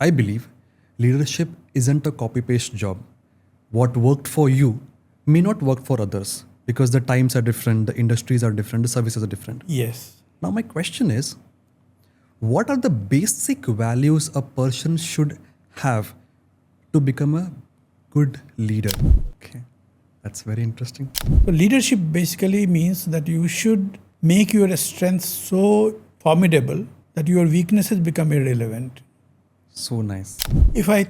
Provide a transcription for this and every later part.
I believe leadership isn't a copy paste job. What worked for you may not work for others because the times are different, the industries are different, the services are different. Yes. Now, my question is, what are the basic values a person should have to become a good leader? Okay, that's very interesting. So leadership basically means that you should make your strengths so formidable that your weaknesses become irrelevant. So nice. If I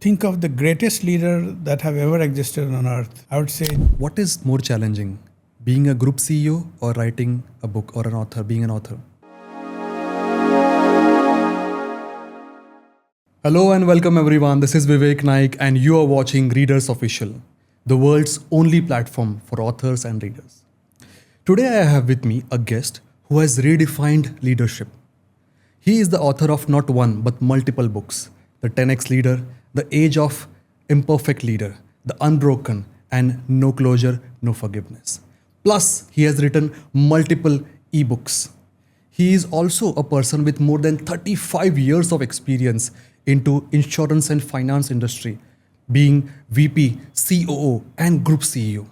think of the greatest leader that have ever existed on earth, I would say, What is more challenging, being a group CEO or writing a book or an author, being an author? Hello and welcome everyone. This is Vivek Naik and you are watching Readers Official, the world's only platform for authors and readers. Today I have with me a guest who has redefined leadership. He is the author of not one but multiple books, The 10x Leader, The Age of Imperfect Leader, The Unbroken, and No Closure, No Forgiveness. Plus, he has written multiple ebooks. He is also a person with more than 35 years of experience into insurance and finance industry, being VP, COO, and Group CEO.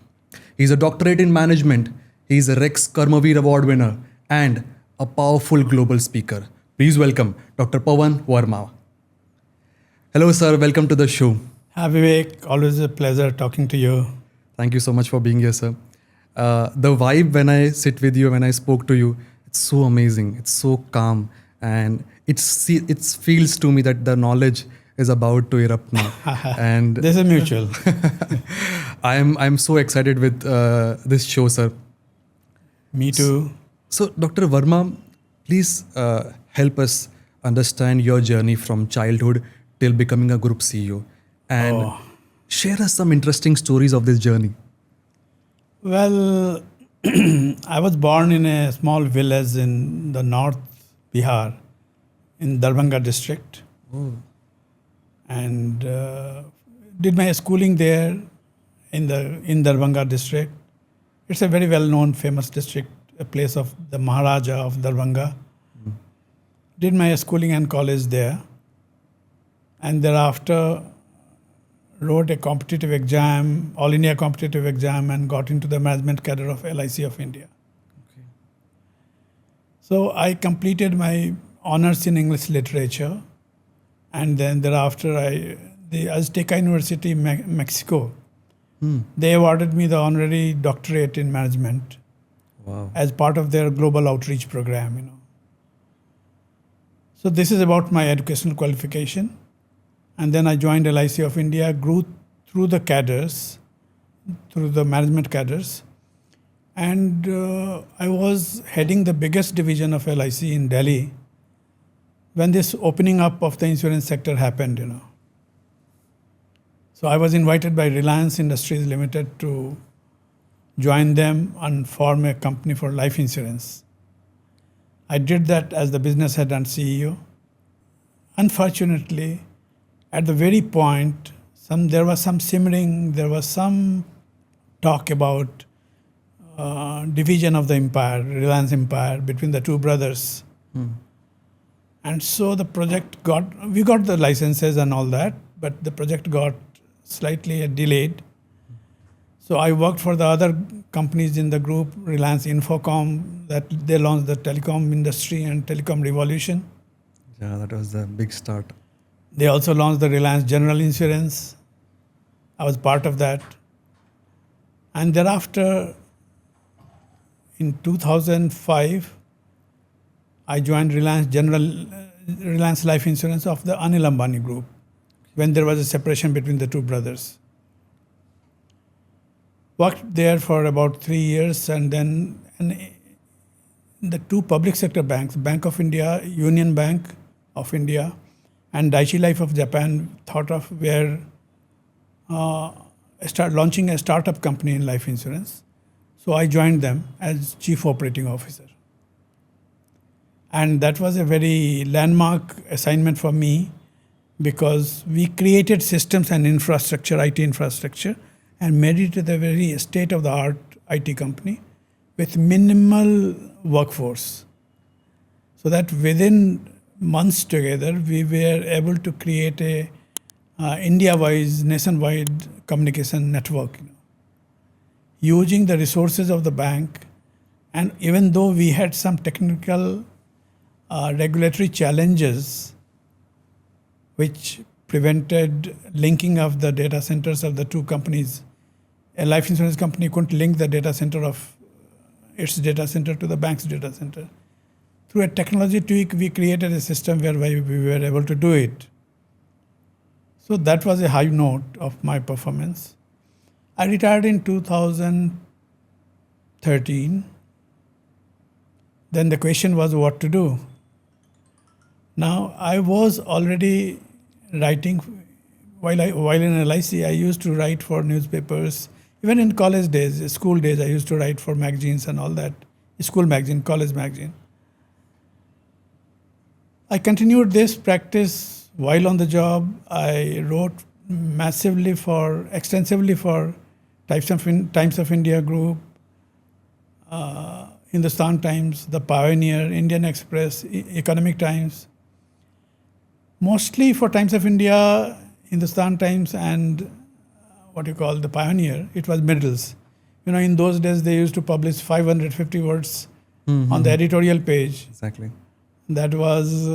He is a doctorate in management. He is a Rex Karmavir Award winner and a powerful global speaker. Please welcome Dr. Pawan Verma. Hello, sir. Welcome to the show. Hi Vivek, always a pleasure talking to you. Thank you so much for being here, sir. The vibe when I sit with you, when I spoke to you, it's so amazing. It's so calm, and it feels to me that the knowledge is about to erupt now. And This is mutual. I'm so excited with this show, sir. Me too. So, Dr. Verma, please help us understand your journey from childhood till becoming a group CEO, and share us some interesting stories of this journey. Well, I was born in a small village in the north Bihar, in Darbhanga district, and did my schooling there in Darbhanga district. It's a very well-known, famous district, a place of the Maharaja of Darbhanga. Did my schooling and college there, and thereafter wrote a competitive exam, All India competitive exam, and got into the management cadre of LIC of India. Okay. So I completed my honors in English literature, and then thereafter the Azteca University, Mexico, they awarded me the honorary doctorate in management. Wow. As part of their global outreach program, So this is about my educational qualification. And then I joined LIC of India, grew through the cadres, through the management cadres. And I was heading the biggest division of LIC in Delhi when this opening up of the insurance sector happened, So I was invited by Reliance Industries Limited to join them and form a company for life insurance. I did that as the business head and CEO. Unfortunately, at the very point, there was some simmering, there was some talk about division of the empire, Reliance Empire, between the two brothers. And so the project we got the licenses and all that, but the project got slightly delayed. So I worked for the other companies in the group, Reliance Infocom, that they launched the telecom industry and telecom revolution. Yeah, that was the big start. They also launched the Reliance General Insurance. I was part of that. And thereafter, in 2005, I joined Reliance Life Insurance of the Anil Ambani Group when there was a separation between the two brothers. Worked there for about 3 years, and then the two public sector banks, Bank of India, Union Bank of India, and Daiichi Life of Japan were launching a startup company in life insurance. So I joined them as Chief Operating Officer. And that was a very landmark assignment for me because we created systems and infrastructure, IT infrastructure, and made it a very state-of-the-art IT company with minimal workforce. So that within months together, we were able to create a India-wise, nationwide communication network, using the resources of the bank. And even though we had some technical regulatory challenges which prevented linking of the data centers of the two companies, a life insurance company couldn't link the data center of its data center to the bank's data center. Through a technology tweak, we created a system whereby we were able to do it. So that was a high note of my performance. I retired in 2013. Then the question was what to do. Now, I was already writing, while in LIC, I used to write for newspapers. Even in college days, school days, I used to write for magazines and all that. School magazine, college magazine. I continued this practice while on the job. I wrote extensively for Times of India Group, Hindustan Times, The Pioneer, Indian Express, Economic Times. Mostly for Times of India, Hindustan Times, and the Pioneer, it was middles. In those days, they used to publish 550 words on the editorial page. Exactly. That was,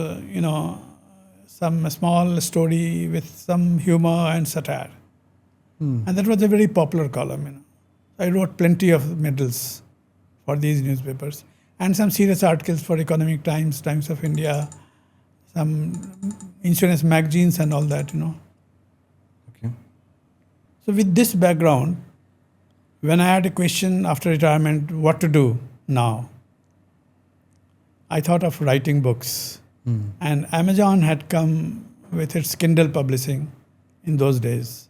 some small story with some humor and satire. And that was a very popular column. I wrote plenty of middles for these newspapers and some serious articles for Economic Times, Times of India, some insurance magazines and all that, Okay. So with this background, when I had a question after retirement, what to do now, I thought of writing books. And Amazon had come with its Kindle publishing in those days.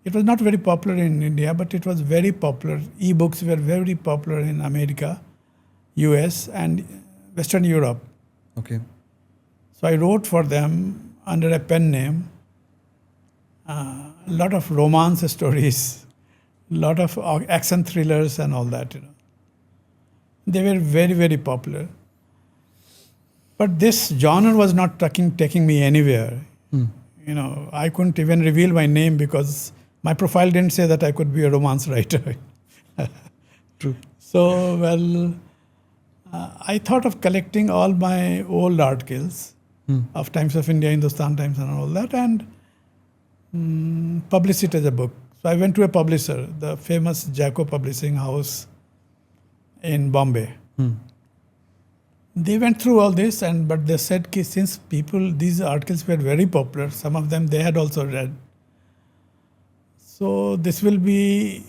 It was not very popular in India, but it was very popular. E-books were very popular in America, US, and Western Europe. Okay. So I wrote for them under a pen name, a lot of romance stories, a lot of action thrillers and all that. They were very, very popular. But this genre was not taking me anywhere. I couldn't even reveal my name because my profile didn't say that I could be a romance writer. True. So, I thought of collecting all my old articles of Times of India, Hindustan Times and all that, and publish it as a book. So I went to a publisher, the famous Jacko Publishing House in Bombay. They went through all this, but they said that since these articles were very popular, some of them they had also read. So this will be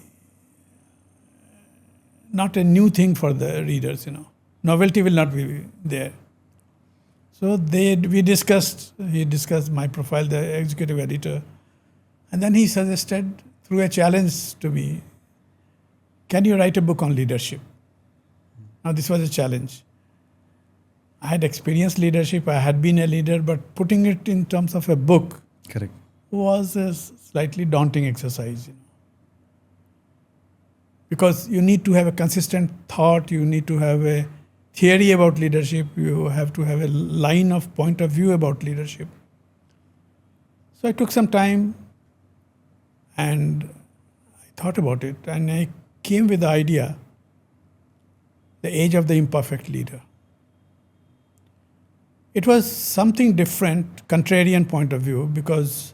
not a new thing for the readers, Novelty will not be there. So he discussed my profile, the executive editor, and then he suggested through a challenge to me, can you write a book on leadership? Now this was a challenge. I had experienced leadership, I had been a leader, but putting it in terms of a book Correct. was a slightly daunting exercise. Because you need to have a consistent thought, you need to have a theory about leadership, you have to have a line of point of view about leadership. So I took some time and I thought about it, and I came with the idea, The Age of the Imperfect Leader. It was something different, contrarian point of view, because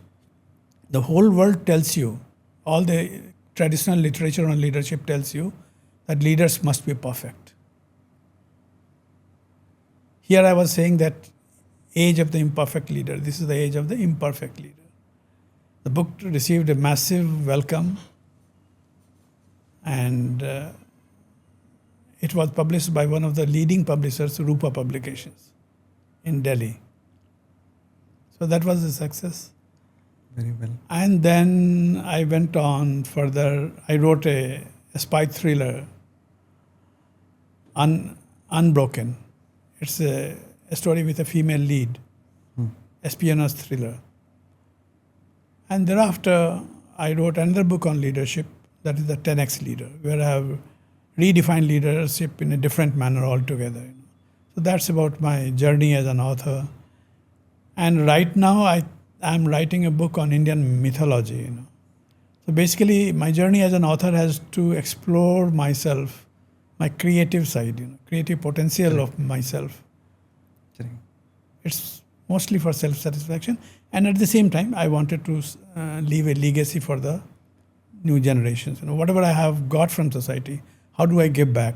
the whole world tells you, all the traditional literature on leadership tells you that leaders must be perfect. Here I was saying that age of the imperfect leader. This is the age of the imperfect leader. The book received a massive welcome, and it was published by one of the leading publishers, Rupa Publications, in Delhi. So that was a success. Very well. And then I went on further. I wrote a spy thriller, Unbroken. It's a story with a female lead, espionage thriller. And thereafter, I wrote another book on leadership, that is the 10X Leader, where I have redefined leadership in a different manner altogether. So that's about my journey as an author. And right now, I'm writing a book on Indian mythology. So basically, my journey as an author has to explore myself, my creative side, creative potential of myself. Correct. It's mostly for self-satisfaction, and at the same time, I wanted to leave a legacy for the new generations. Whatever I have got from society, how do I give back?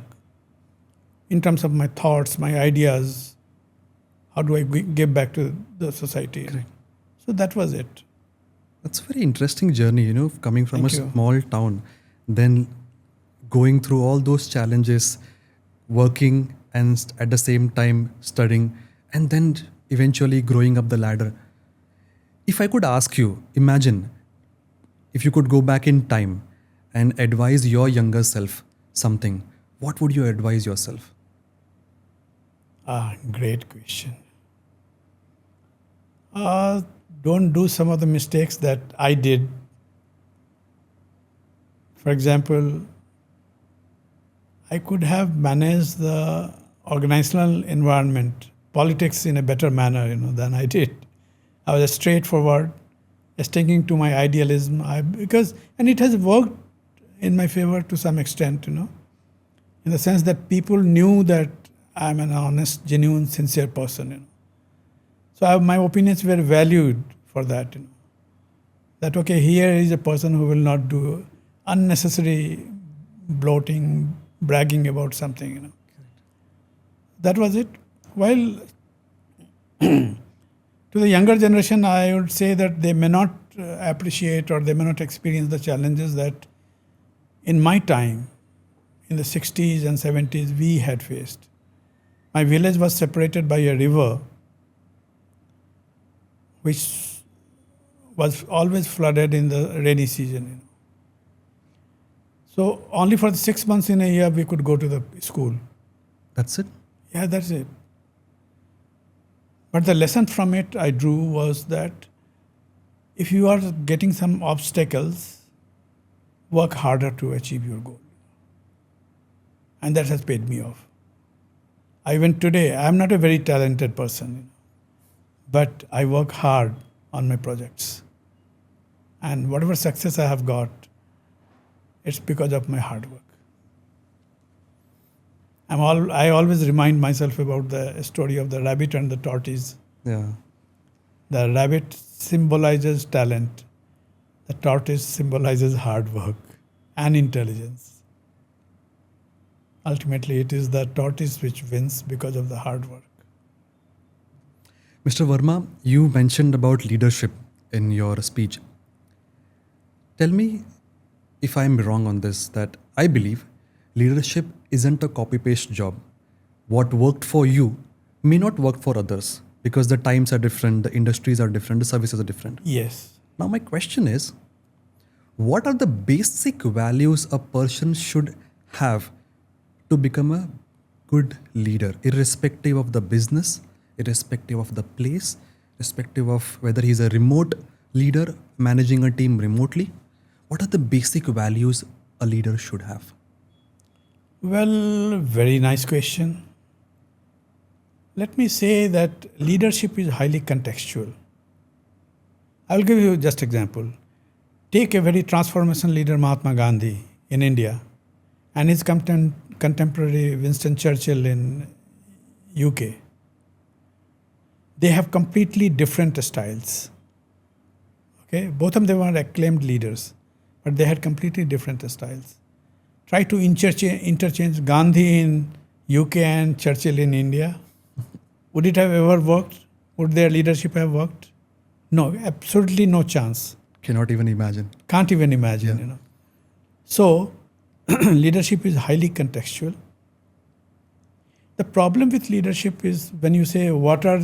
In terms of my thoughts, my ideas, how do I give back to the society? Correct. So that was it. That's a very interesting journey, coming from Thank a you. small town, then going through all those challenges, working and at the same time studying, and then eventually growing up the ladder. If I could ask you, imagine if you could go back in time and advise your younger self something, what would you advise yourself? Great question. Don't do some of the mistakes that I did. For example, I could have managed the organizational environment, politics in a better manner, than I did. I was straightforward, sticking to my idealism, and it has worked in my favor to some extent, in the sense that people knew that I'm an honest, genuine, sincere person. So my opinions were valued for that. That okay, here is a person who will not do unnecessary bloating, bragging about something. That was it. While to the younger generation, I would say that they may not appreciate or they may not experience the challenges that in my time, in the 60s and 70s, we had faced. My village was separated by a river which was always flooded in the rainy season. So only for the 6 months in a year we could go to the school. That's it? Yeah, that's it. But the lesson from it I drew was that if you are getting some obstacles, work harder to achieve your goal. And that has paid me off. Even today, I'm not a very talented person, but I work hard on my projects. And whatever success I have got, it's because of my hard work. I always remind myself about the story of the rabbit and the tortoise. Yeah. The rabbit symbolizes talent. The tortoise symbolizes hard work and intelligence. Ultimately, it is the tortoise which wins because of the hard work. Mr. Verma, you mentioned about leadership in your speech. Tell me if I'm wrong on this, that I believe leadership isn't a copy-paste job. What worked for you may not work for others because the times are different, the industries are different, the services are different. Yes. Now my question is, what are the basic values a person should have to become a good leader, irrespective of the business, irrespective of the place, irrespective of whether he's a remote leader managing a team remotely? What are the basic values a leader should have? Well, very nice question. Let me say that leadership is highly contextual. I'll give you just example. Take a very transformational leader, Mahatma Gandhi in India, and his contemporary Winston Churchill in UK. They have completely different styles. Okay, both of them were acclaimed leaders, but they had completely different styles. Try to interchange Gandhi in UK and Churchill in India. Would it have ever worked? Would their leadership have worked? No, absolutely no chance. Cannot even imagine. Can't even imagine, So, leadership is highly contextual. The problem with leadership is when you say what are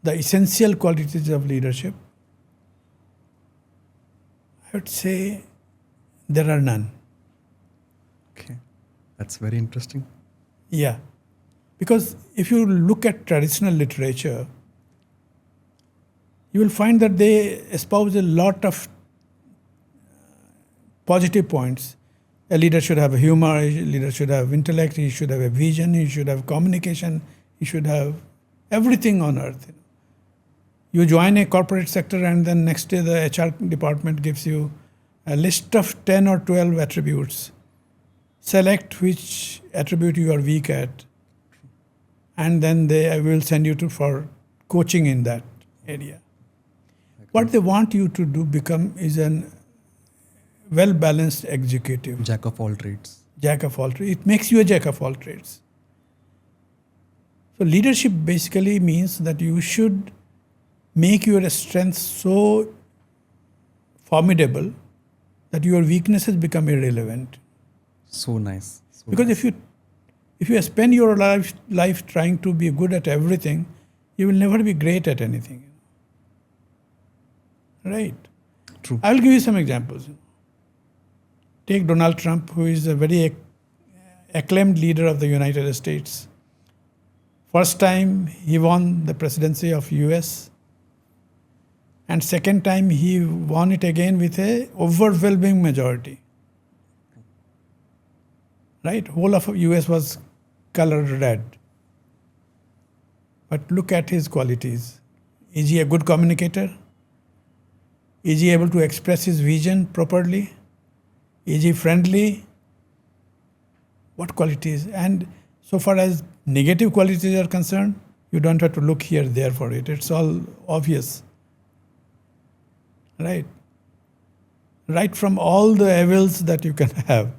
the essential qualities of leadership, I would say there are none. Okay, that's very interesting. Yeah, because if you look at traditional literature, you will find that they espouse a lot of positive points. A leader should have humor, a leader should have intellect, he should have a vision, he should have communication, he should have everything on earth. You join a corporate sector and then next day the HR department gives you a list of 10 or 12 attributes. Select which attribute you are weak at, and then they will send you for coaching in that area. What they want you to do is an well-balanced executive. Jack of all trades. Jack of all trades. It makes you a jack of all trades. So leadership basically means that you should make your strengths so formidable that your weaknesses become irrelevant. So nice. So Because nice. if you spend your life trying to be good at everything, you will never be great at anything. Right? True. I will give you some examples. Take Donald Trump, who is a very acclaimed leader of the United States. First time he won the presidency of US, and second time he won it again with a overwhelming majority. Right? Whole of US was colored red. But look at his qualities. Is he a good communicator? Is he able to express his vision properly? Is he friendly? What qualities? And so far as negative qualities are concerned, you don't have to look here, there for it. It's all obvious. Right? Right from all the evils that you can have,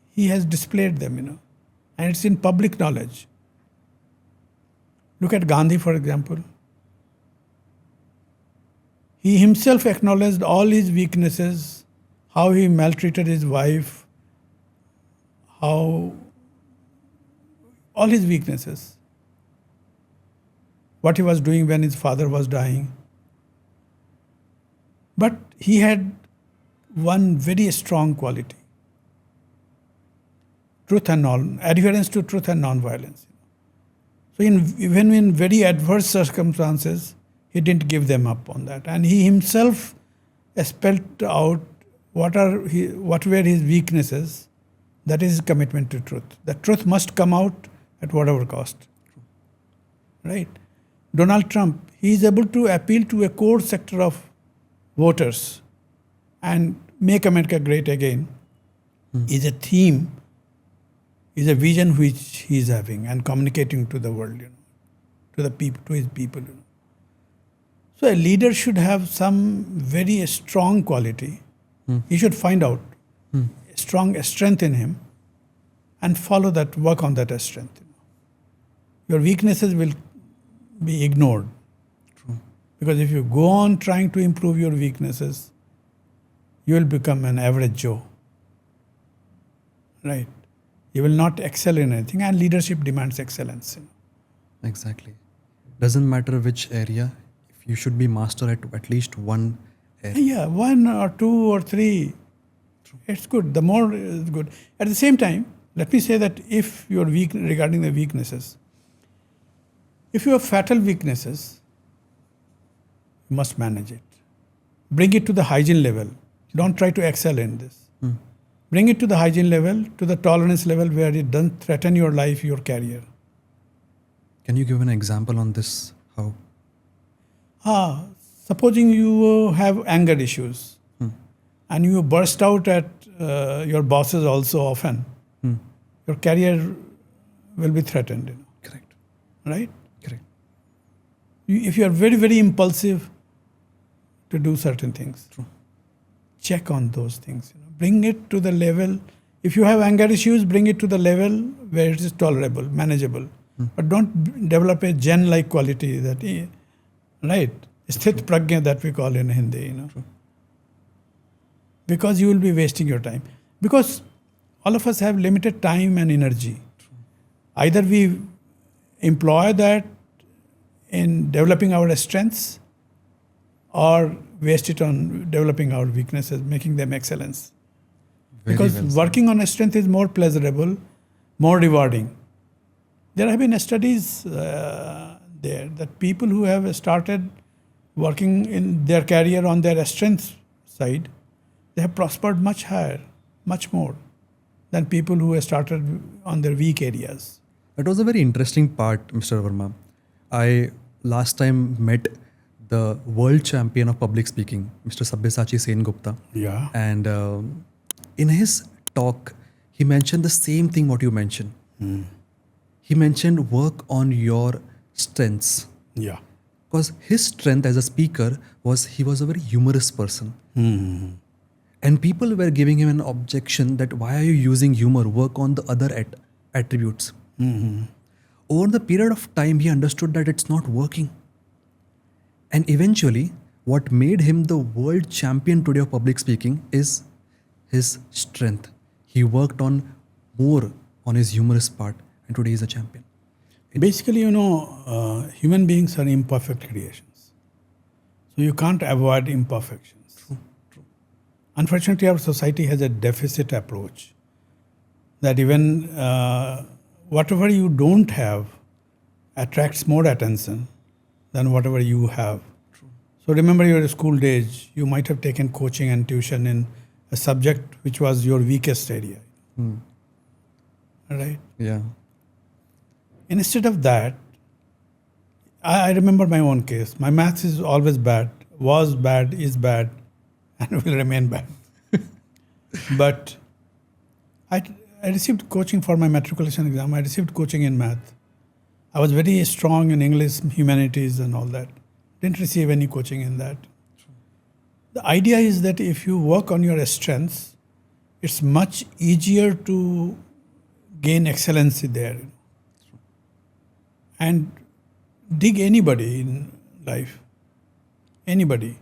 he has displayed them, and it's in public knowledge. Look at Gandhi, for example. He himself acknowledged all his weaknesses, how he maltreated his wife, all his weaknesses, what he was doing when his father was dying. But he had one very strong quality: adherence to truth and non-violence. So even in very adverse circumstances, he didn't give them up on that. And he himself spelled out what were his weaknesses. That is his commitment to truth. The truth must come out at whatever cost. Right? Donald Trump, he is able to appeal to a core sector of voters and make America great again. Is a theme, is a vision which he is having and communicating to the world, to the people, to his people. So a leader should have some very strong quality. He should find out strong strength in him and follow that, work on that strength. Your weaknesses will be ignored. True. Because if you go on trying to improve your weaknesses, you will become an average Joe. Right? You will not excel in anything, and leadership demands excellence. Exactly. Doesn't matter which area, if you should be master at least one area. Yeah, 1 or 2 or 3. True. It's good. The more is good. At the same time, let me say that if you're weak regarding the weaknesses, if you have fatal weaknesses, you must manage it. Bring it to the hygiene level. Don't try to excel in this. Bring it to the hygiene level, to the tolerance level where it doesn't threaten your life, your career. Can you give an example on this? How? Supposing you have anger issues and you burst out at your bosses also often, your career will be threatened. Correct. Right? Correct. If you are very, very impulsive to do certain things, True. Check on those things. Bring it to the level. If you have anger issues, bring it to the level where it is tolerable, manageable. But don't develop a Zen-like quality that, right? Sthit prajna that we call in Hindi, True. Because you will be wasting your time. Because all of us have limited time and energy. True. Either we employ that in developing our strengths or waste it on developing our weaknesses, making them excellence. Very Because well said. working on a strength is more pleasurable, more rewarding. There have been studies there that people who have started working in their career on their strength side, they have prospered much higher, much more than people who have started on their weak areas. That was a very interesting part, Mr. Verma. I last time met the world champion of public speaking, Mr. Sabyasachi Sen Gupta. Yeah. And in his talk, he mentioned the same thing what you mentioned. He mentioned work on your strengths. Yeah. Because his strength as a speaker was he was a very humorous person. And people were giving him an objection that why are you using humor? Work on the other attributes. Over the period of time, he understood that it's not working. And eventually, what made him the world champion today of public speaking is his strength. He worked on more on his humorous part, and today he's a champion. Basically, human beings are imperfect creations. So you can't avoid imperfections. True. Unfortunately, our society has a deficit approach that even whatever you don't have attracts more attention than whatever you have. True. So remember your school days, you might have taken coaching and tuition in a subject which was your weakest area. Right? Yeah. Instead of that, I remember my own case. My maths is always bad, was bad, is bad, and will remain bad. But I received coaching for my matriculation exam. I received coaching in math. I was very strong in English, humanities, and all that. Didn't receive any coaching in that. The idea is that if you work on your strengths, it's much easier to gain excellency there. And dig anybody in life. Anybody.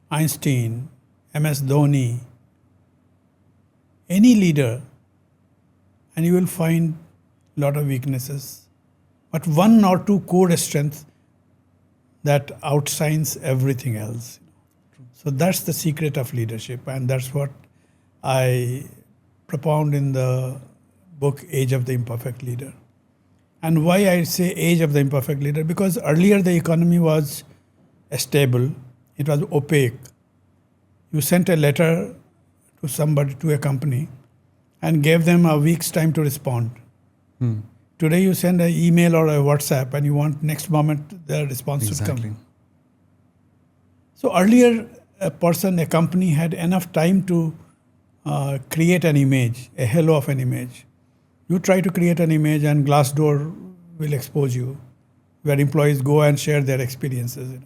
Einstein, MS Dhoni, any leader, and you will find a lot of weaknesses. But one or two core strengths that outshines everything else. So that's the secret of leadership, and that's what I propound in the book Age of the Imperfect Leader. And why I say Age of the Imperfect Leader? Because earlier the economy was stable, it was opaque. You sent a letter to somebody, to a company, and gave them a week's time to respond. Today you send an email or a WhatsApp and you want next moment the response to come. So earlier a company had enough time to create an image, a halo of an image. You try to create an image and Glassdoor will expose you, where employees go and share their experiences.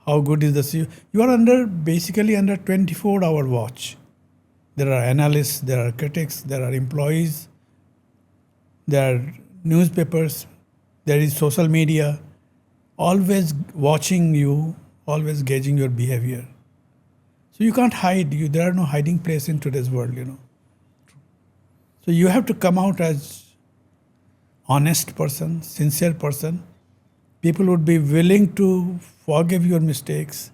How good is the CEO? You are basically under 24-hour watch. There are analysts, there are critics, there are employees, there are newspapers, there is social media, always watching you, always gauging your behavior. So you can't hide. There are no hiding place in today's world, So you have to come out as honest person, sincere person. People would be willing to forgive your mistakes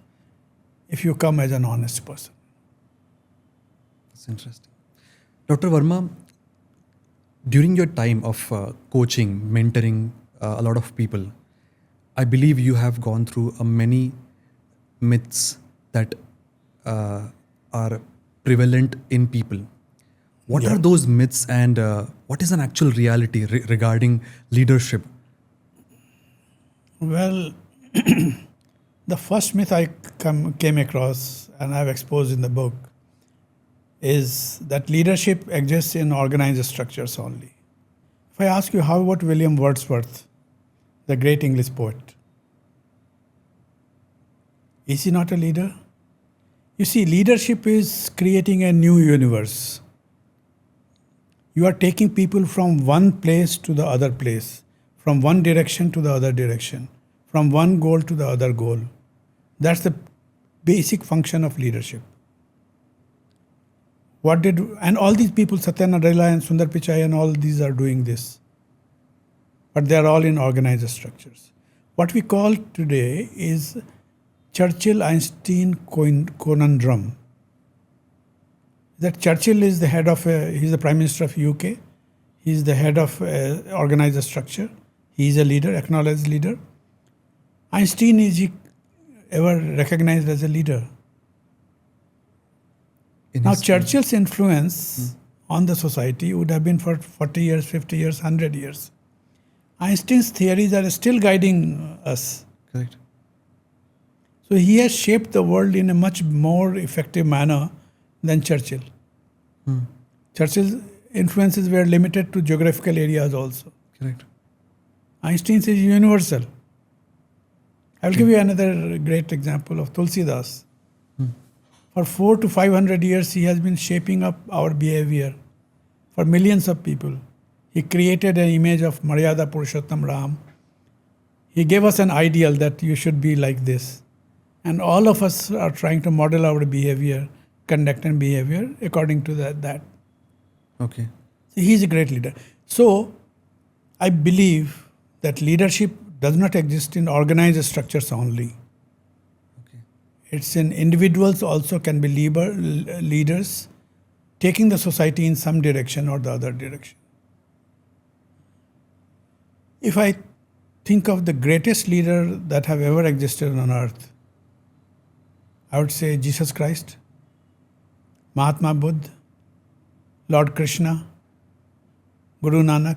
if you come as an honest person. That's interesting. Dr. Verma, during your time of coaching, mentoring a lot of people, I believe you have gone through many myths that are prevalent in people. What are those myths, and what is an actual reality regarding leadership? Well, the first myth I came across and I've exposed in the book is that leadership exists in organized structures only. If I ask you, how about William Wordsworth, the great English poet? Is he not a leader? You see, leadership is creating a new universe. You are taking people from one place to the other place, from one direction to the other direction, from one goal to the other goal. That's the basic function of leadership. And all these people, Satya Nadella and Sundar Pichai and all these are doing this. But they are all in organized structures. What we call today is Churchill-Einstein conundrum. That Churchill is the head of he's the Prime Minister of UK. He's the head of organized structure. He's a leader, acknowledged leader. Einstein, is he ever recognized as a leader? Now, Churchill's influence on the society would have been for 40 years, 50 years, 100 years. Einstein's theories are still guiding us. Correct. So he has shaped the world in a much more effective manner than Churchill. Churchill's influences were limited to geographical areas also. Correct. Einstein's is universal. I will give you another great example of Tulsidas. For 400 to 500 years, he has been shaping up our behavior for millions of people. He created an image of Maryada Purushottam Ram. He gave us an ideal that you should be like this. And all of us are trying to model our behavior, conduct and behavior according to that. Okay. So he's a great leader. So I believe that leadership does not exist in organized structures only. Okay. It's in individuals also can be leaders taking the society in some direction or the other direction. If I think of the greatest leader that have ever existed on earth, I would say Jesus Christ, Mahatma Buddha, Lord Krishna, Guru Nanak.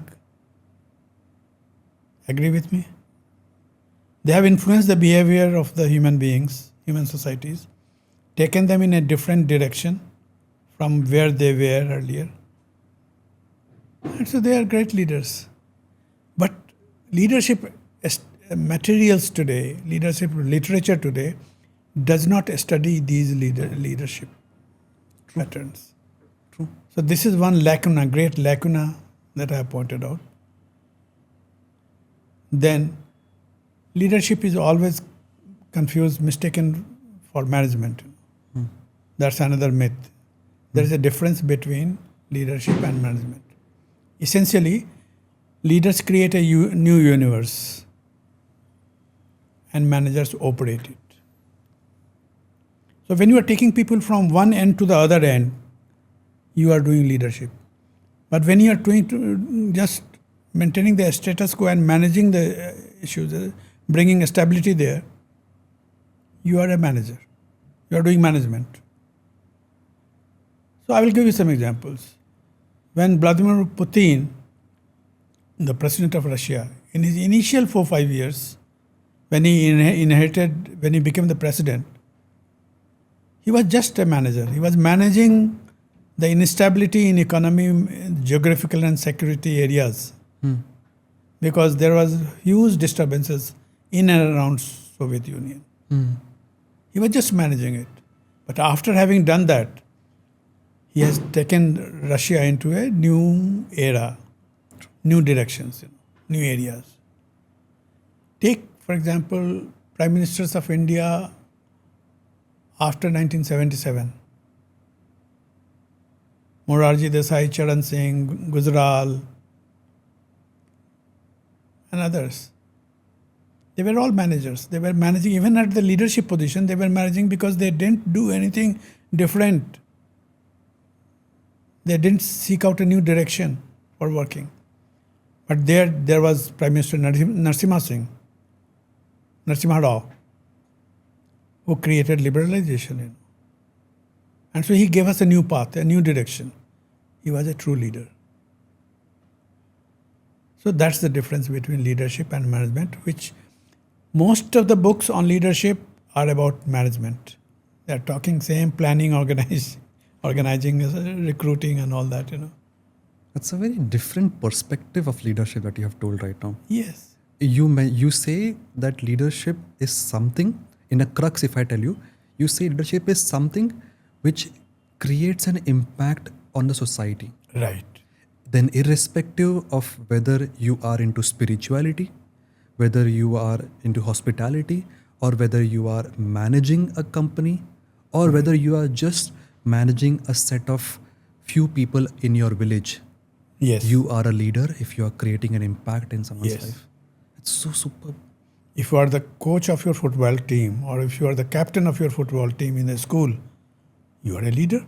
Agree with me? They have influenced the behavior of the human beings, human societies, taken them in a different direction from where they were earlier. And so they are great leaders. But leadership materials today, leadership literature today, does not study these leadership patterns. True. So this is one lacuna, great lacuna that I have pointed out. Then leadership is always mistaken for management. That's another myth. There is a difference between leadership and management. Essentially, leaders create a new universe and managers operate it. So when you are taking people from one end to the other end, you are doing leadership. But when you are doing just maintaining the status quo and managing the issues, bringing stability there, you are a manager. You are doing management. So I will give you some examples. When Vladimir Putin, the president of Russia, in his initial 4-5 years, when he when he became the president, he was just a manager. He was managing the instability in economy, geographical and security areas. Because there was huge disturbances in and around Soviet Union. He was just managing it. But after having done that, he has taken Russia into a new era, new directions, new areas. Take, for example, Prime Ministers of India after 1977. Morarji Desai, Charan Singh, Gujral, and others. They were all managers. They were managing, even at the leadership position, they were managing because they didn't do anything different. They didn't seek out a new direction for working. But there was Prime Minister Narasimha Rao, who created liberalization. And so he gave us a new path, a new direction. He was a true leader. So that's the difference between leadership and management, which most of the books on leadership are about management. They're talking same planning, organizing, recruiting and all that, That's a very different perspective of leadership that you have told right now. Yes. You say that leadership is something, in a crux if I tell you, you say leadership is something which creates an impact on the society. Right. Then irrespective of whether you are into spirituality, whether you are into hospitality, or whether you are managing a company, or whether you are just managing a set of few people in your village. Yes. You are a leader if you are creating an impact in someone's life. It's so superb. If you are the coach of your football team, or if you are the captain of your football team in a school, you are a leader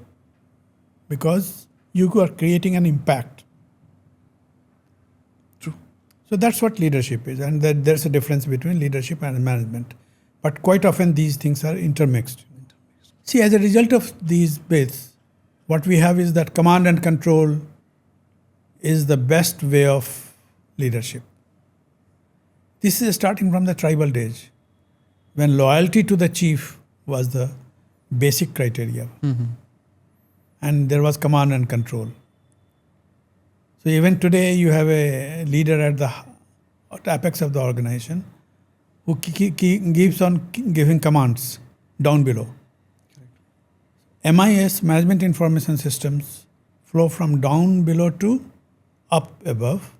because you are creating an impact. True. So that's what leadership is, and that there's a difference between leadership and management. But quite often these things are intermixed. See, as a result of these bits, what we have is that command and control is the best way of leadership. This is starting from the tribal days, when loyalty to the chief was the basic criteria. And there was command and control. So even today, you have a leader at the apex of the organization who keeps on giving commands down below. MIS, Management Information Systems, flow from down below to up above.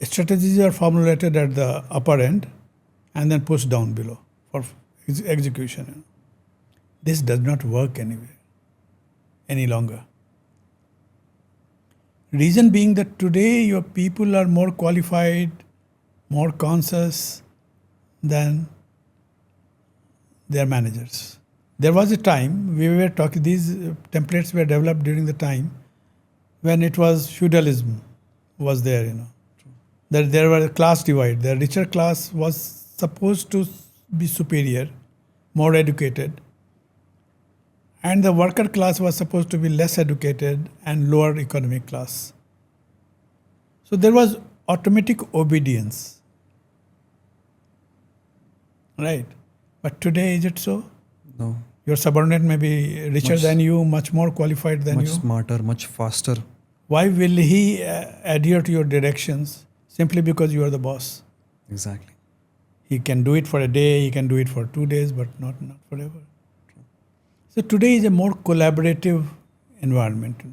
Strategies are formulated at the upper end and then pushed down below for execution. This does not work anywhere any longer. Reason being that today your people are more qualified, more conscious than their managers. There was a time we were talking, these templates were developed during the time when it was feudalism was there, That there were a class divide. The richer class was supposed to be superior, more educated, and the worker class was supposed to be less educated and lower economic class. So there was automatic obedience. Right? But today, is it so? No. Your subordinate may be richer than you, much more qualified than you. Much smarter, much faster. Why will he adhere to your directions? Simply because you are the boss. Exactly. He can do it for a day, he can do it for 2 days, but not forever. So today is a more collaborative environment.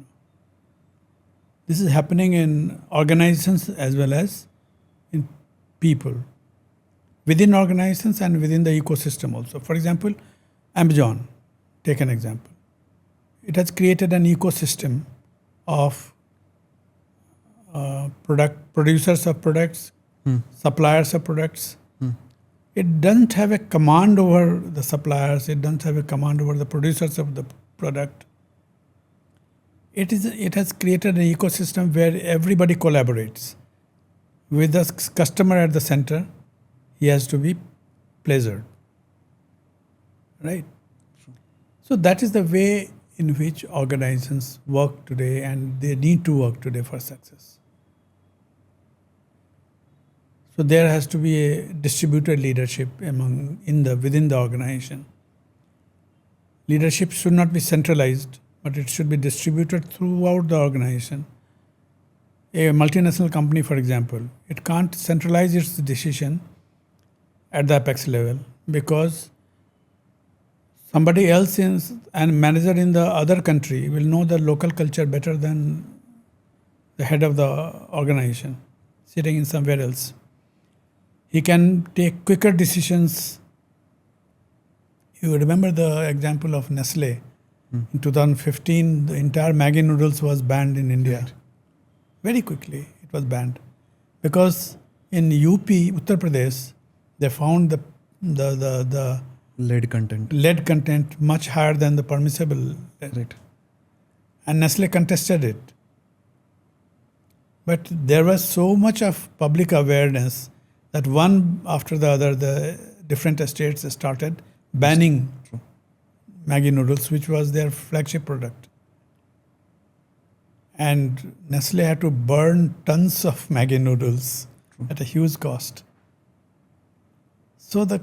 This is happening in organizations as well as in people. Within organizations and within the ecosystem also. For example, Amazon, take an example. It has created an ecosystem of producers of products, suppliers of products. It doesn't have a command over the suppliers. It doesn't have a command over the producers of the product. It has created an ecosystem where everybody collaborates. With the customer at the center, he has to be pleasured. Right? So that is the way in which organizations work today, and they need to work today for success. So there has to be a distributed leadership within the organization. Leadership should not be centralized, but it should be distributed throughout the organization. A multinational company, for example, it can't centralize its decision at the apex level because somebody else and manager in the other country will know the local culture better than the head of the organization sitting in somewhere else. He can take quicker decisions. You remember the example of Nestle. In 2015, the entire Maggi noodles was banned in India. Right. Very quickly, it was banned. Because in UP, Uttar Pradesh, they found the lead content much higher than the permissible. Right. And Nestle contested it. But there was so much of public awareness that one after the other, the different states started banning Maggi noodles, which was their flagship product. And Nestle had to burn tons of Maggi noodles at a huge cost. So this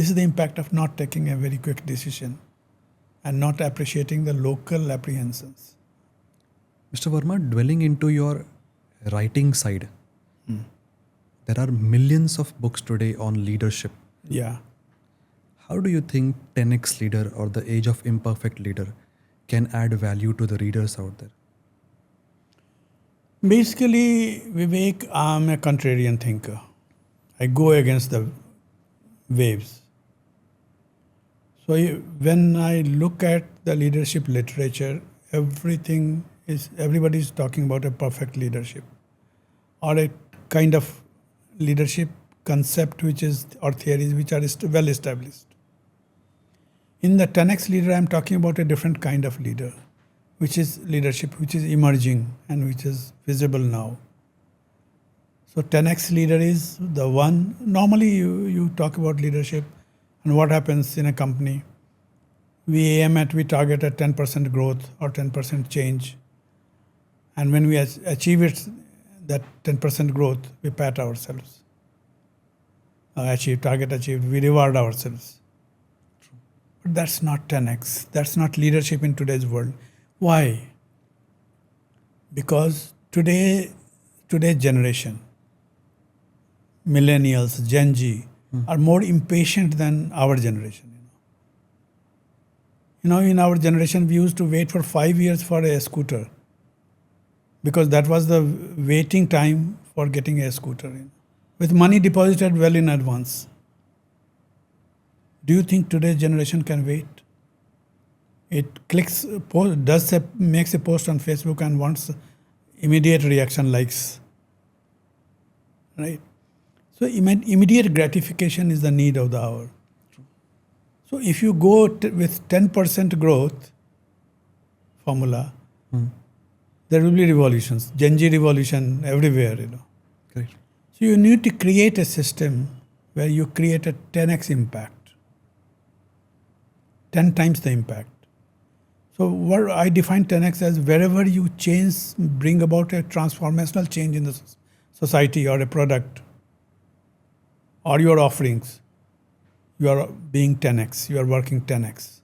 is the impact of not taking a very quick decision and not appreciating the local apprehensions. Mr. Verma, dwelling into your writing side, there are millions of books today on leadership. Yeah. How do you think 10x Leader or the Age of Imperfect Leader can add value to the readers out there? Basically, Vivek, I'm a contrarian thinker. I go against the waves. So when I look at the leadership literature, everybody is talking about a perfect leadership or a kind of leadership concept or theories which are well established. In the 10x Leader, I'm talking about a different kind of leader, which is leadership, which is emerging and which is visible now. So 10x Leader is the one. Normally you talk about leadership and what happens in a company. We target at 10% growth or 10% change. And when we achieve that 10% growth, we pat ourselves. achieved, target achieved, we reward ourselves. But that's not 10x. That's not leadership in today's world. Why? Because today's generation, millennials, Gen Z, are more impatient than our generation. In our generation, we used to wait for 5 years for a scooter because that was the waiting time for getting a scooter. With money deposited well in advance. Do you think today's generation can wait? It clicks, makes a post on Facebook and wants immediate reaction, likes. Right? So immediate gratification is the need of the hour. So if you go with 10% growth formula, there will be revolutions, Gen Z revolution everywhere. Great. So you need to create a system where you create a 10x impact, 10 times the impact. So what I define 10x as wherever you bring about a transformational change in the society or a product or your offerings, you are being 10x, you are working 10x.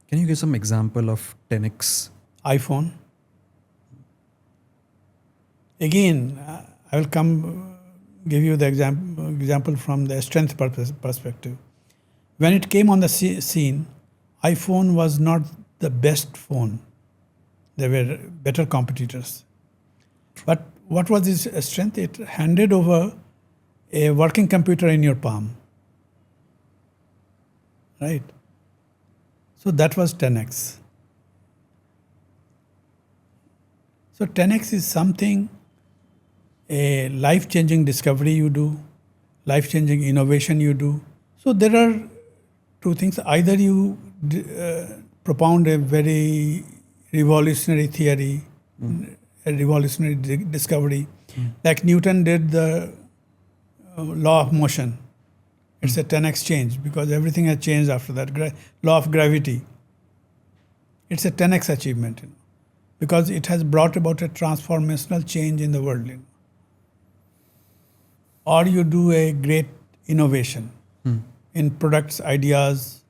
Can you give some example of 10x? iPhone. Again, I will give you the example from the strength perspective. When it came on the scene, iPhone was not the best phone. There were better competitors. But what was its strength? It handed over a working computer in your palm. Right? So that was 10x. So 10x is something, a life-changing discovery you do, life-changing innovation you do. So there are two things. Either you propound a very revolutionary theory, a revolutionary discovery, like Newton did the law of motion. It's a 10x change because everything has changed after that. Law of gravity. It's a 10x achievement because it has brought about a transformational change in the world. Or you do a great innovation in products, ideas.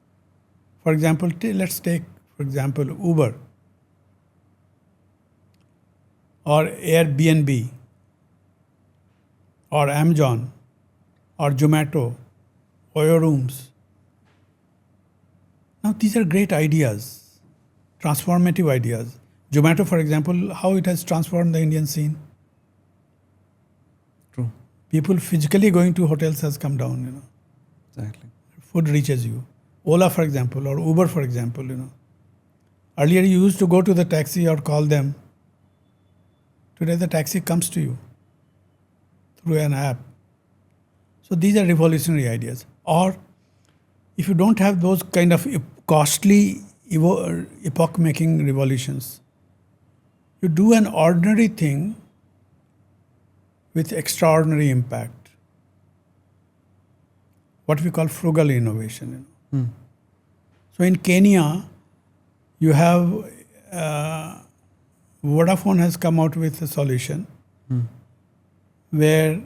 For example, let's take, Uber or Airbnb or Amazon or Zomato. Oyo rooms. Now these are great ideas, transformative ideas. Zomato, for example, how it has transformed the Indian scene. True. People physically going to hotels has come down. Exactly. Food reaches you. Ola, for example, or Uber, for example. Earlier you used to go to the taxi or call them. Today the taxi comes to you through an app. So these are revolutionary ideas. Or if you don't have those kind of costly, epoch-making revolutions, you do an ordinary thing with extraordinary impact. What we call frugal innovation. So in Kenya, you have Vodafone has come out with a solution where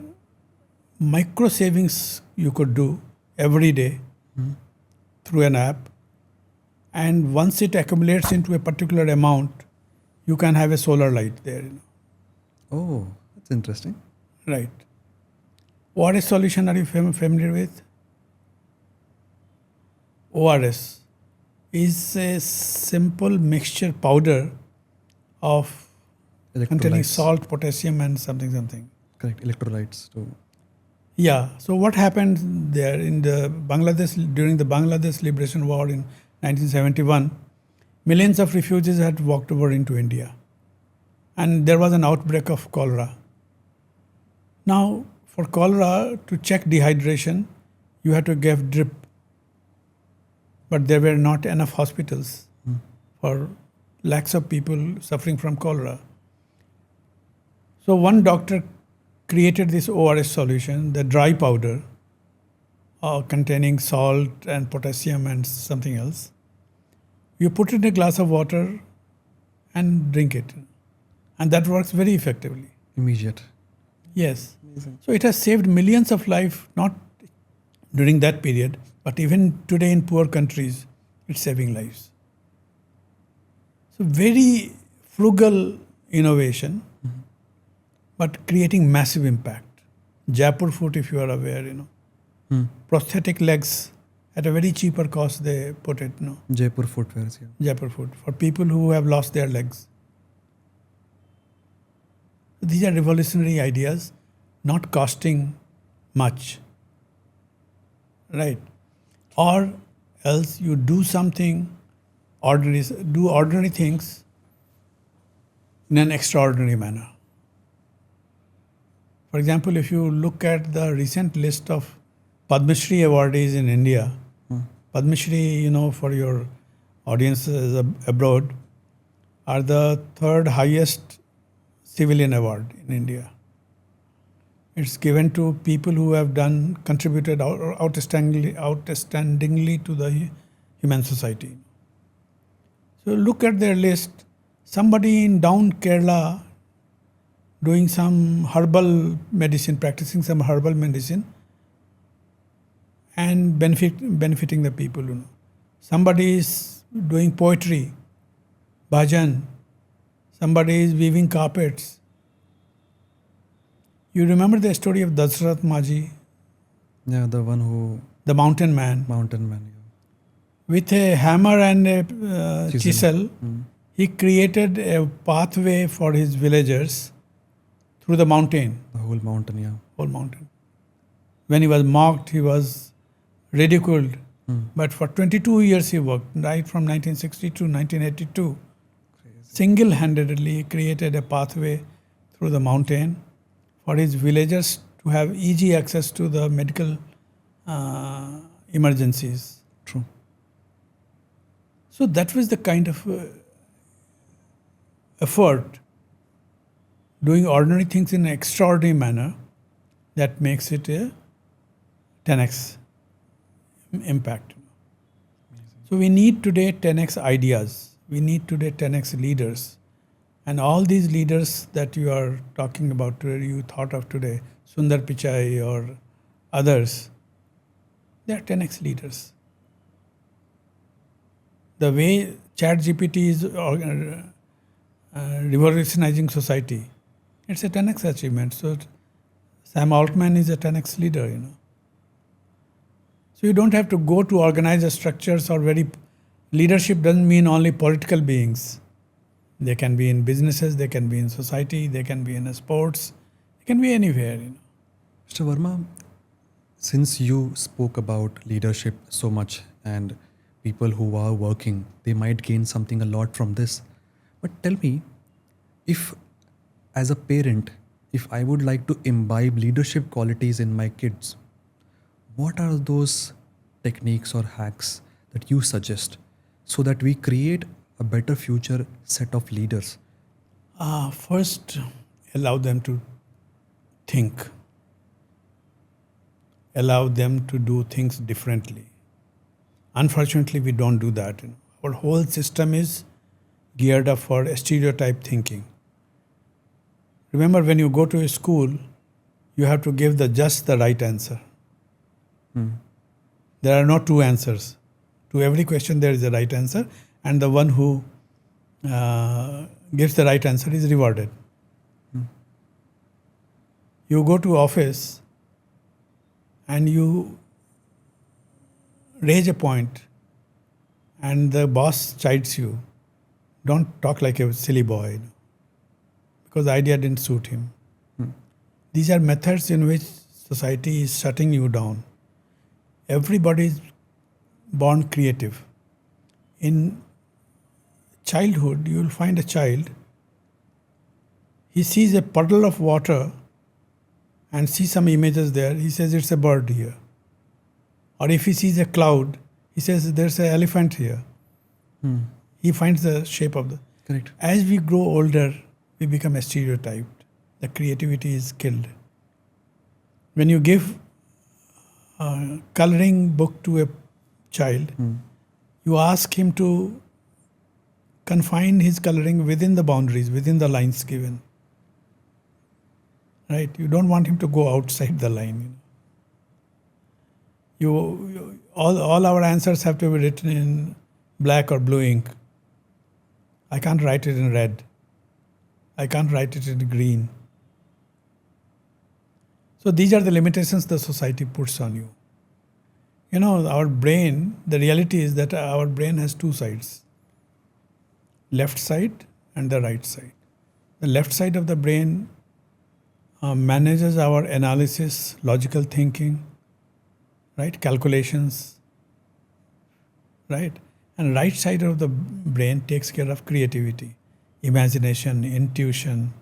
micro savings you could do every day through an app, and once it accumulates into a particular amount, you can have a solar light there. Oh, that's interesting. Right. ORS solution are you familiar with? ORS is a simple mixture powder of containing salt, potassium, and something. Correct, electrolytes too. Yeah. So what happened there in the during the Bangladesh Liberation War in 1971, millions of refugees had walked over into India. And there was an outbreak of cholera. Now, for cholera, to check dehydration, you had to give drip. But there were not enough hospitals for lakhs of people suffering from cholera. So one doctor created this ORS solution, the dry powder containing salt and potassium and something else. You put it in a glass of water and drink it. And that works very effectively. Immediate. Yes. Amazing. So it has saved millions of lives, not during that period. But even today in poor countries, it's saving lives. So very frugal innovation, but creating massive impact. Jaipur foot, if you are aware, prosthetic legs at a very cheaper cost they put it, Jaipur footwears, yeah. Jaipur foot for people who have lost their legs. These are revolutionary ideas, not costing much, right? Or else you do something ordinary, do ordinary things in an extraordinary manner. For example, if you look at the recent list of Padma Shri awardees in India, Padma Shri, for your audiences abroad, are the third highest civilian award in India. It's given to people who have contributed outstandingly to the human society. So look at their list. Somebody in down Kerala doing some herbal medicine, practicing some herbal medicine, and benefiting the people. Somebody is doing poetry, bhajan. Somebody is weaving carpets. You remember the story of Dasrath Maji? Yeah, the one who... The mountain man. Mountain man, yeah. With a hammer and a chisel, he created a pathway for his villagers through the mountain. The whole mountain, yeah. Whole mountain. When he was mocked, he was ridiculed. But for 22 years he worked, right from 1960 to 1982. Single-handedly he created a pathway through the mountain for his villagers to have easy access to the medical emergencies. True. So that was the kind of effort, doing ordinary things in an extraordinary manner, that makes it a 10x impact. So we need today 10x ideas. We need today 10x leaders. And all these leaders that you are talking about today, you thought of today, Sundar Pichai or others, they are 10x leaders. The way ChatGPT is revolutionizing society, it's a 10x achievement. So Sam Altman is a 10x leader, So you don't have to go to organized structures or leadership doesn't mean only political beings. They can be in businesses, they can be in society, they can be in sports, they can be anywhere, Mr. Verma, since you spoke about leadership so much and people who are working, they might gain something a lot from this. But tell me, if as a parent, if I would like to imbibe leadership qualities in my kids, what are those techniques or hacks that you suggest so that we create a better future set of leaders? First, allow them to think. Allow them to do things differently. Unfortunately, we don't do that. Our whole system is geared up for stereotype thinking. Remember, when you go to a school, you have to give just the right answer. There are no two answers. To every question, there is a right answer, and the one who gives the right answer is rewarded. You go to office and you raise a point and the boss chides you. Don't talk like a silly boy, because the idea didn't suit him. These are methods in which society is shutting you down. Everybody is born creative. In childhood, you will find a child, he sees a puddle of water and sees some images there. He says it's a bird here. Or if he sees a cloud, he says there's an elephant here. He finds the shape of the... Correct. As we grow older, we become stereotyped. The creativity is killed. When you give a coloring book to a child, you ask him to confine his coloring within the boundaries, within the lines given. Right? You don't want him to go outside the line. All our answers have to be written in black or blue ink. I can't write it in red. I can't write it in green. So these are the limitations the society puts on you. Our brain, the reality is that our brain has two sides, left side and the right side. The left side of the brain manages our analysis, logical thinking, right? Calculations, right? And right side of the brain takes care of creativity, imagination, intuition,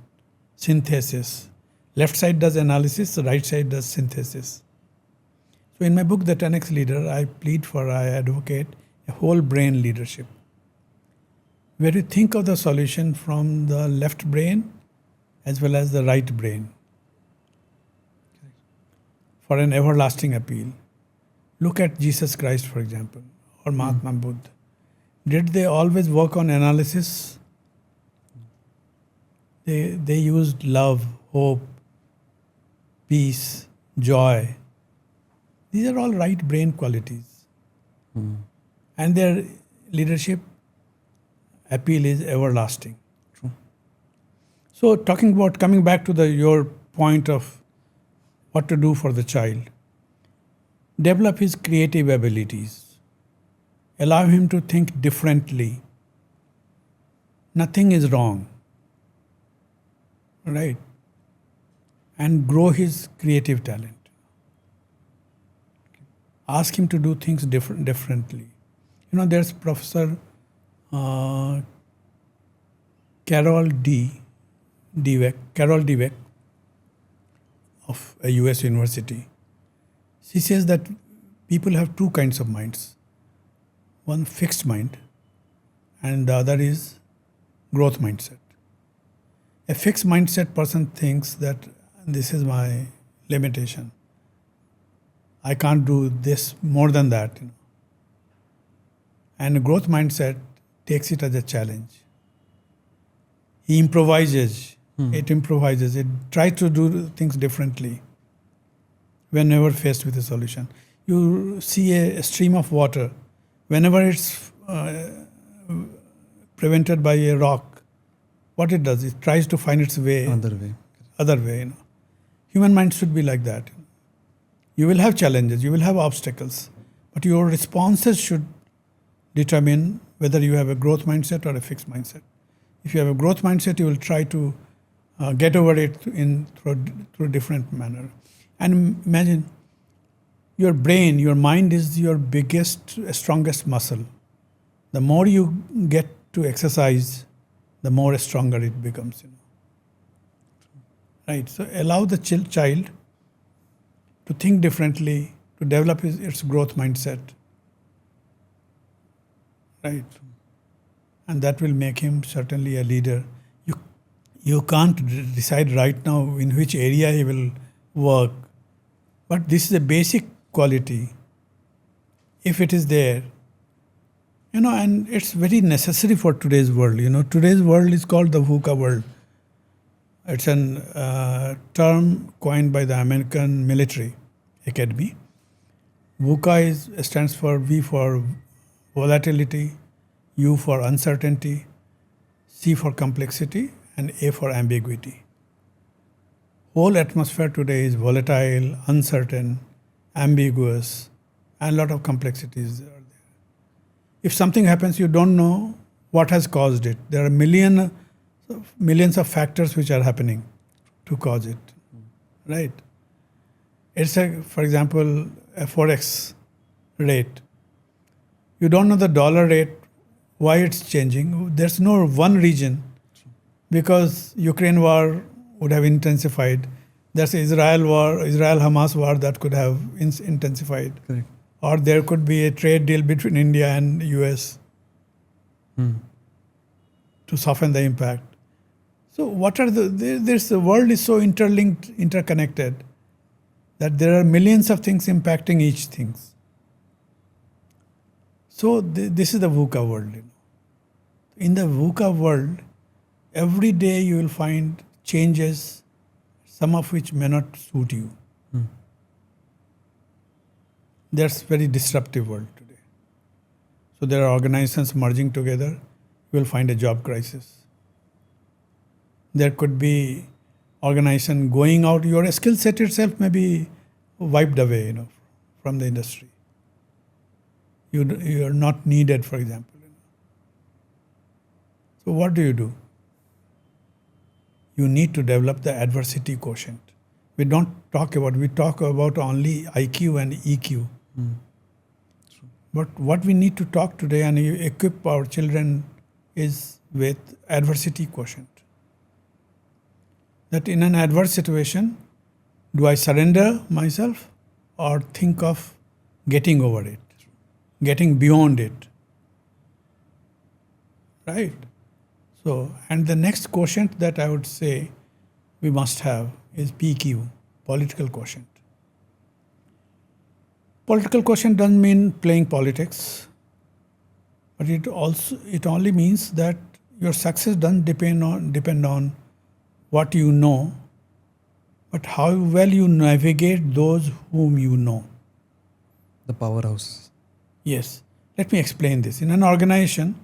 synthesis. Left side does analysis, the right side does synthesis. So in my book, The 10X Leader, I advocate a whole brain leadership, where you think of the solution from the left brain as well as the right brain for an everlasting appeal. Look at Jesus Christ, for example, or Mahatma Buddha. Did they always work on analysis? They used love, hope, peace, joy. These are all right brain qualities. And their leadership appeal is everlasting. True. So coming back to your point of what to do for the child, develop his creative abilities. Allow him to think differently. Nothing is wrong, right? And grow his creative talent. Ask him to do things differently. There's Professor Carol Dweck of a US university. She says that people have two kinds of minds. One fixed mind, and the other is growth mindset. A fixed mindset person thinks that this is my limitation. I can't do this more than that. And a growth mindset takes it as a challenge. He improvises. It improvises. It tries to do things differently whenever faced with a solution. You see a stream of water. Whenever it's prevented by a rock, what it does, it tries to find its way. Other way. Human mind should be like that. You will have challenges, you will have obstacles, but your responses should determine whether you have a growth mindset or a fixed mindset. If you have a growth mindset, you will try to get over it through a different manner. And imagine, your brain, your mind is your biggest, strongest muscle. The more you get to exercise, the more stronger it becomes. Right? So allow the child to think differently, to develop its growth mindset. Right? And that will make him certainly a leader. You can't decide right now in which area he will work, but this is a basic quality. If it is there, and it's very necessary for today's world. Today's world is called the VUCA world. It's a term coined by the American Military Academy. VUCA stands for V for volatility, U for uncertainty, C for complexity, and A for ambiguity. Whole atmosphere today is volatile, uncertain, ambiguous, and a lot of complexities are there. If something happens, you don't know what has caused it. There are millions of factors which are happening to cause it, right? It's for example, a forex rate. You don't know the dollar rate, why it's changing. There's no one region, because Ukraine war would have intensified. There's Israel-Hamas war that could have intensified. Correct. Or there could be a trade deal between India and US to soften the impact. So the world is so interlinked, interconnected, that there are millions of things impacting each thing. So this is the VUCA world. In the VUCA world, every day you will find changes, some of which may not suit you. That's very disruptive world today. So there are organizations merging together. You will find a job crisis. There could be organization going out. Your skill set itself may be wiped away, from the industry. You are not needed, for example. So what do? You need to develop the adversity quotient. We talk about only IQ and EQ. But what we need to talk today and equip our children is with adversity quotient. That in an adverse situation, do I surrender myself or think of getting over it, getting beyond it? Right? So, and the next quotient that I would say we must have is PQ, political quotient. Political quotient doesn't mean playing politics, but it only means that your success doesn't depend on what you know, but how well you navigate those whom you know. The powerhouse. Yes. Let me explain this. In an organization,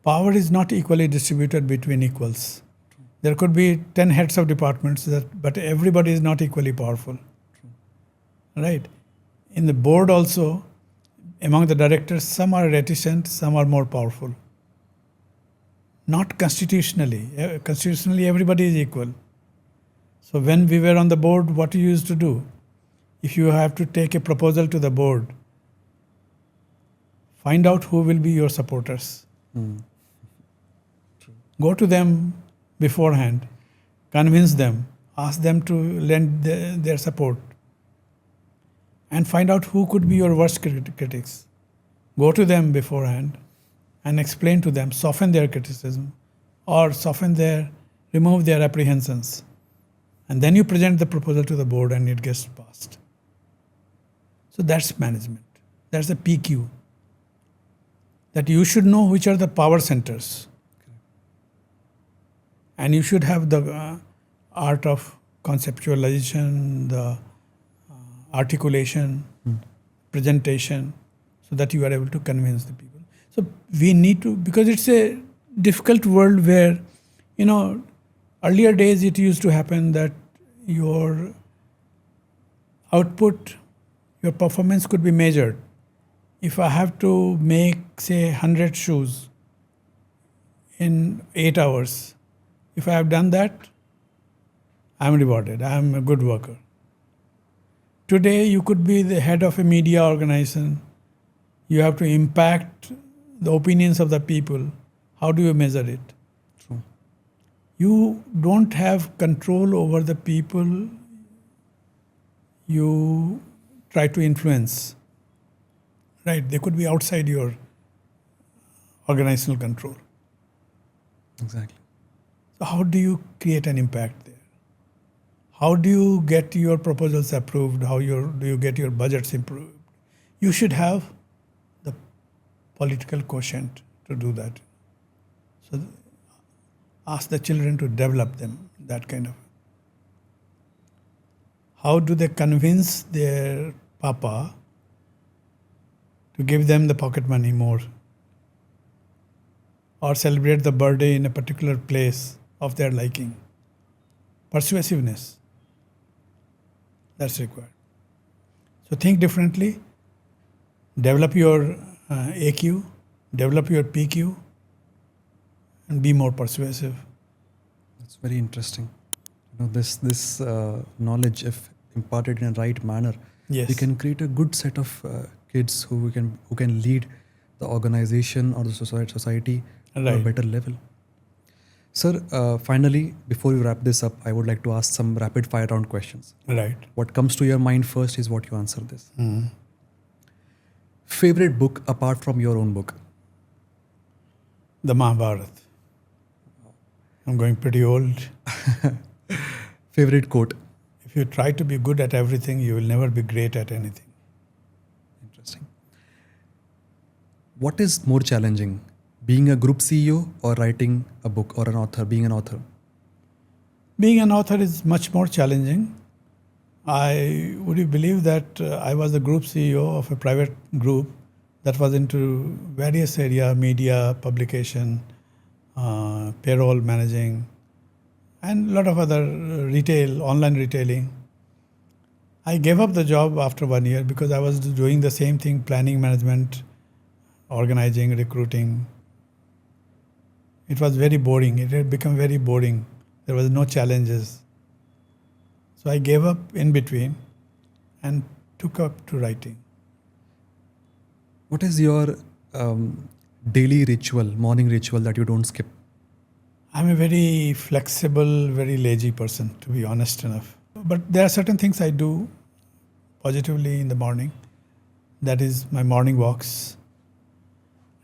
power is not equally distributed between equals. There could be 10 heads of departments, but everybody is not equally powerful. Right? In the board also, among the directors, some are reticent, some are more powerful. Not constitutionally. Constitutionally, everybody is equal. So when we were on the board, what we used to do, if you have to take a proposal to the board, find out who will be your supporters. Go to them beforehand, convince them, ask them to lend their support, and find out who could be your worst critics. Go to them beforehand and explain to them, soften their criticism or remove their apprehensions. And then you present the proposal to the board and it gets passed. So that's management. That's the PQ. That you should know which are the power centers. And you should have the art of conceptualization, the articulation, presentation, so that you are able to convince the people. So we need to, because it's a difficult world where, earlier days it used to happen that your output, your performance could be measured. If I have to make, say, 100 shoes in 8 hours, if I have done that, I'm rewarded. I'm a good worker. Today, you could be the head of a media organization. You have to impact the opinions of the people. How do you measure it? True. You don't have control over the people you try to influence. Right? They could be outside your organizational control. Exactly. So how do you create an impact there? How do you get your proposals approved? How do you get your budgets improved? You should have the political quotient to do that. So ask the children to develop them, that kind of. How do they convince their papa to give them the pocket money more? Or celebrate the birthday in a particular place of their liking? Persuasiveness. That's required. So think differently. Develop your AQ, develop your PQ, and be more persuasive. That's very interesting. This knowledge, if imparted in a right manner, Yes. we can create a good set of kids who can lead the organization or the society to a Right. better level. Sir, finally, before we wrap this up, I would like to ask some rapid fire round questions. Right. What comes to your mind first is what you answer this. Favorite book apart from your own book? The Mahabharata. I'm going pretty old. Favorite quote? If you try to be good at everything, you will never be great at anything. Interesting. What is more challenging, being a group CEO or writing a book, or being an author? Being an author is much more challenging, Would you believe that I was the group CEO of a private group that was into various area, media, publication, payroll managing, and a lot of other retail, online retailing. I gave up the job after 1 year because I was doing the same thing, planning, management, organizing, recruiting. It was very boring. It had become very boring. There was no challenges. So I gave up in between and took up to writing. What is your daily ritual, morning ritual that you don't skip? I'm a very flexible, very lazy person, to be honest enough. But there are certain things I do positively in the morning. That is my morning walks,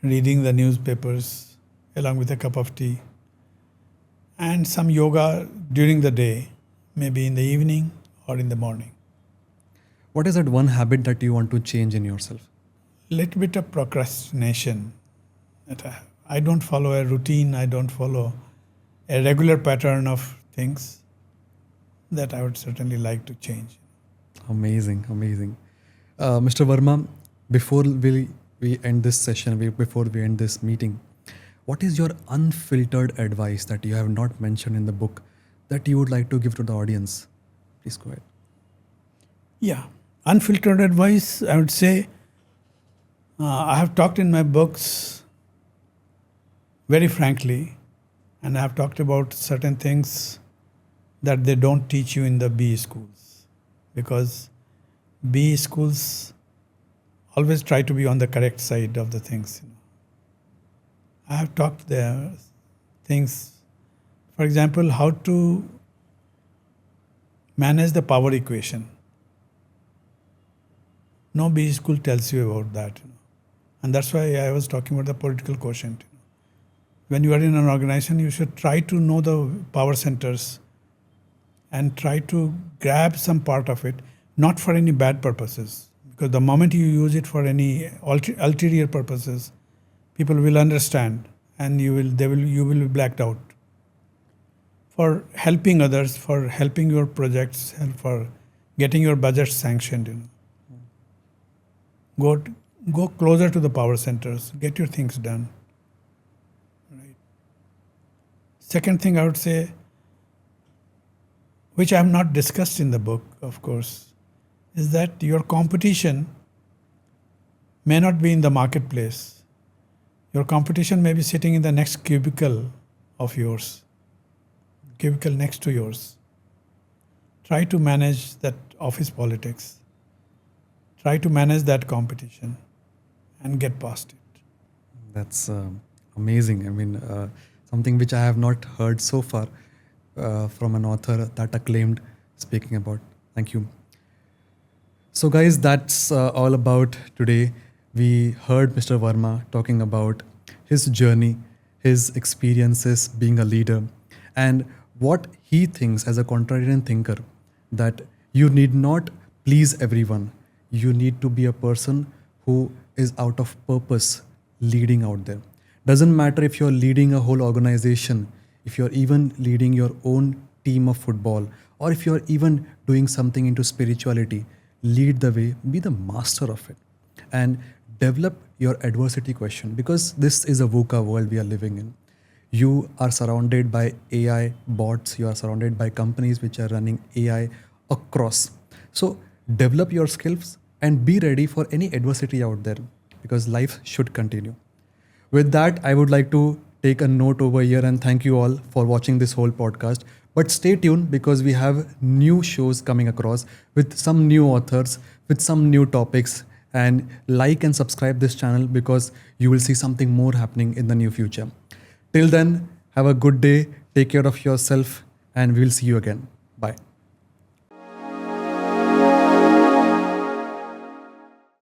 reading the newspapers along with a cup of tea, and some yoga during the day, maybe in the evening or in the morning. What is that one habit that you want to change in yourself? Little bit of procrastination that I have. I don't follow a routine. I don't follow a regular pattern of things that I would certainly like to change. Amazing, amazing. Mr. Verma, before we end this session, before we end this meeting, what is your unfiltered advice that you have not mentioned in the book that you would like to give to the audience? Please go ahead. Yeah, unfiltered advice, I would say, I have talked in my books very frankly, and I have talked about certain things that they don't teach you in the B schools, because B schools always try to be on the correct side of the things. I have talked there things, for example, how to manage the power equation. No B school tells you about that. And that's why I was talking about the political quotient. When you are in an organization, you should try to know the power centers and try to grab some part of it, not for any bad purposes. Because the moment you use it for any ulterior purposes, people will understand and you will be blacked out. For helping others, for helping your projects, and for getting your budget sanctioned. Go closer to the power centers, get your things done. Right. Second thing I would say, which I have not discussed in the book, of course, is that your competition may not be in the marketplace. Your competition may be sitting in the next cubicle of yours, cubicle next to yours. Try to manage that office politics. Try to manage that competition and get past it. That's amazing. I mean, something which I have not heard so far from an author that acclaimed speaking about. Thank you. So guys, that's all about today. We heard Mr. Verma talking about his journey, his experiences being a leader, and what he thinks as a contrarian thinker, that you need not please everyone. You need to be a person who is out of purpose leading out there. Doesn't matter if you're leading a whole organization, if you're even leading your own team of football, or if you're even doing something into spirituality, lead the way, be the master of it, and develop your adversity question, because this is a VUCA world we are living in. You are surrounded by AI bots, you are surrounded by companies which are running AI across. So develop your skills and be ready for any adversity out there, because life should continue. With that, I would like to take a note over here and thank you all for watching this whole podcast. But stay tuned, because we have new shows coming across with some new authors, with some new topics. And like and subscribe this channel, because you will see something more happening in the near future. Till then, have a good day, take care of yourself, and we will see you again. Bye.